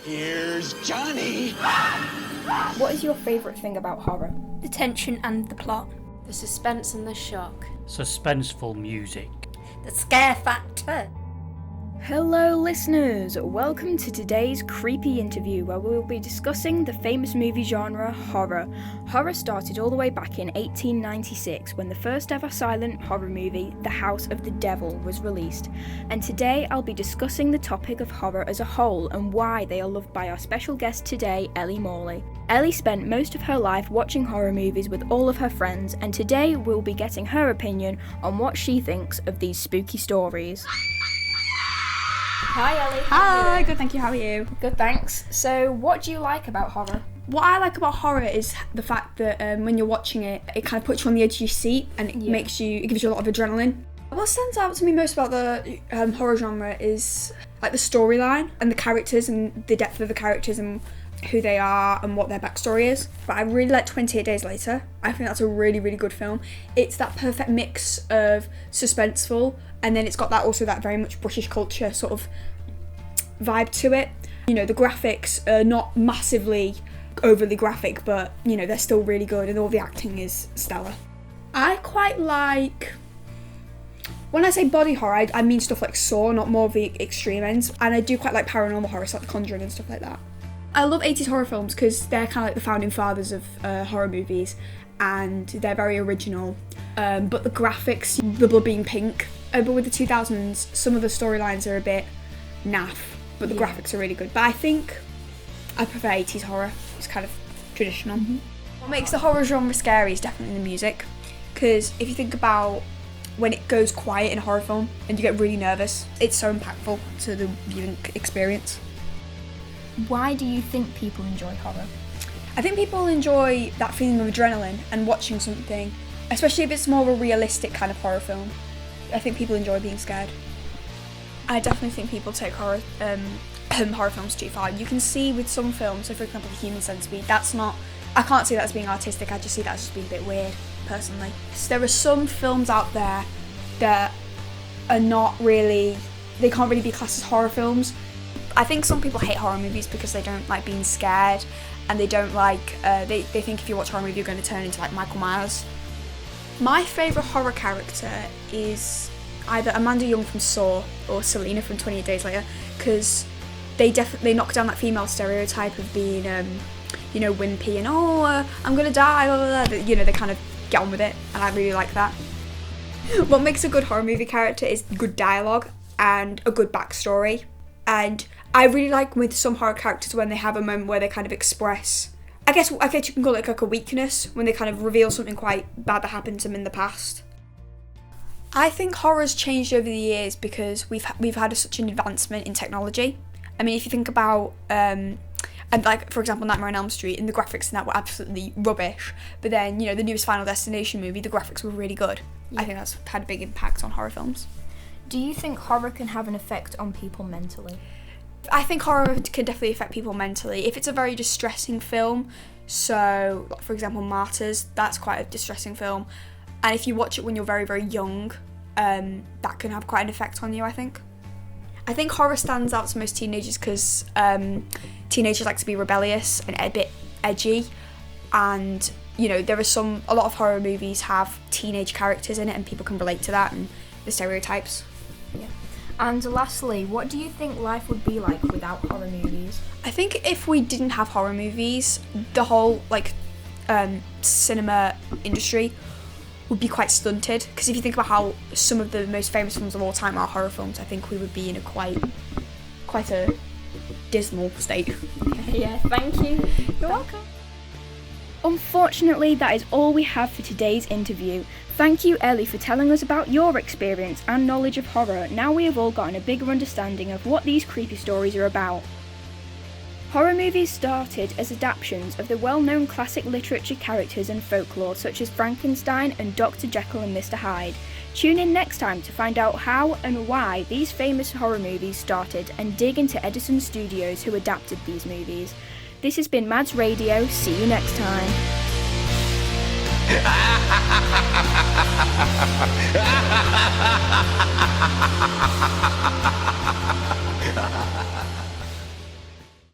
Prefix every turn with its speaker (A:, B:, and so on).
A: Here's Johnny.
B: What is your favourite thing about horror?
C: The tension and the plot.
D: The suspense and the shock.
E: Suspenseful music.
C: The scare factor.
B: Hello listeners, welcome to today's creepy interview where we will be discussing the famous movie genre horror. Horror started all the way back in 1896 when the first ever silent horror movie, The House of the Devil, was released. And today I'll be discussing the topic of horror as a whole and why they are loved by our special guest today, Ellie Morley. Ellie spent most of her life watching horror movies with all of her friends, and today we'll be getting her opinion on what she thinks of these spooky stories. Hi Ellie.
F: Hi, good, thank you. How are you?
B: Good, thanks. So, what do you like about horror?
F: What I like about horror is the fact that when you're watching it, it kind of puts you on the edge of your seat and it gives you a lot of adrenaline. What stands out to me most about the horror genre is like the storyline and the characters and the depth of the characters and who they are and what their backstory is. But I really like 28 Days Later. I think that's a really, really good film. It's that perfect mix of suspenseful and then it's got that very much British culture sort of vibe to it. You know, the graphics are not massively overly graphic, but you know, they're still really good and all the acting is stellar. I quite like, when I say body horror, I mean stuff like Saw, not more of the extreme ends, and I do quite like paranormal horror, so like The Conjuring and stuff like that. I love 80s horror films because they're kind of like the founding fathers of horror movies and they're very original, but the graphics, the blood being pink, but with the 2000s, some of the storylines are a bit naff, but the graphics are really good. But I think I prefer 80s horror. It's kind of traditional. Mm-hmm. What makes the horror genre scary is definitely the music, because if you think about when it goes quiet in a horror film and you get really nervous, it's so impactful to the viewing experience.
B: Why do you think people enjoy horror?
F: I think people enjoy that feeling of adrenaline and watching something, especially if it's more of a realistic kind of horror film. I think people enjoy being scared. I definitely think people take horror films too far. You can see with some films, so for example The Human Centipede, I can't see that as being artistic, I just see that as just being a bit weird, personally. So there are some films out there that are not really, they can't really be classed as horror films. I think some people hate horror movies because they don't like being scared and they don't like, they think if you watch a horror movie you're going to turn into like Michael Myers. My favourite horror character is either Amanda Young from Saw or Selena from 28 Days Later, because they knock down that female stereotype of being, wimpy and I'm gonna die, blah, blah, blah. You know, they kind of get on with it, and I really like that. What makes a good horror movie character is good dialogue and a good backstory, and I really like with some horror characters when they have a moment where they kind of express, I guess you can call it like a weakness, when they kind of reveal something quite bad that happened to them in the past. I think horror's changed over the years because we've had such an advancement in technology. I mean, if you think about, and like for example Nightmare on Elm Street, and the graphics in that were absolutely rubbish, but then the newest Final Destination movie, the graphics were really good. Yeah. I think that's had a big impact on horror films.
B: Do you think horror can have an effect on people mentally?
F: I think horror can definitely affect people mentally. If it's a very distressing film, so like for example Martyrs, that's quite a distressing film, and if you watch it when you're very, very young, that can have quite an effect on you, I think. I think horror stands out to most teenagers because teenagers like to be rebellious and a bit edgy, and a lot of horror movies have teenage characters in it and people can relate to that and the stereotypes.
B: Yeah. And lastly, what do you think life would be like without horror movies?
F: I think if we didn't have horror movies, the whole cinema industry would be quite stunted, because if you think about how some of the most famous films of all time are horror films, I think we would be in a quite a dismal state.
B: Yeah, thank you.
F: You're welcome.
B: Unfortunately, that is all we have for today's interview. Thank you, Ellie, for telling us about your experience and knowledge of horror. Now we have all gotten a bigger understanding of what these creepy stories are about. Horror movies started as adaptations of the well-known classic literature characters and folklore such as Frankenstein and Dr. Jekyll and Mr. Hyde. Tune in next time to find out how and why these famous horror movies started and dig into Edison Studios who adapted these movies. This has been Mads Radio. See you next time.
A: Ha ha ha ha!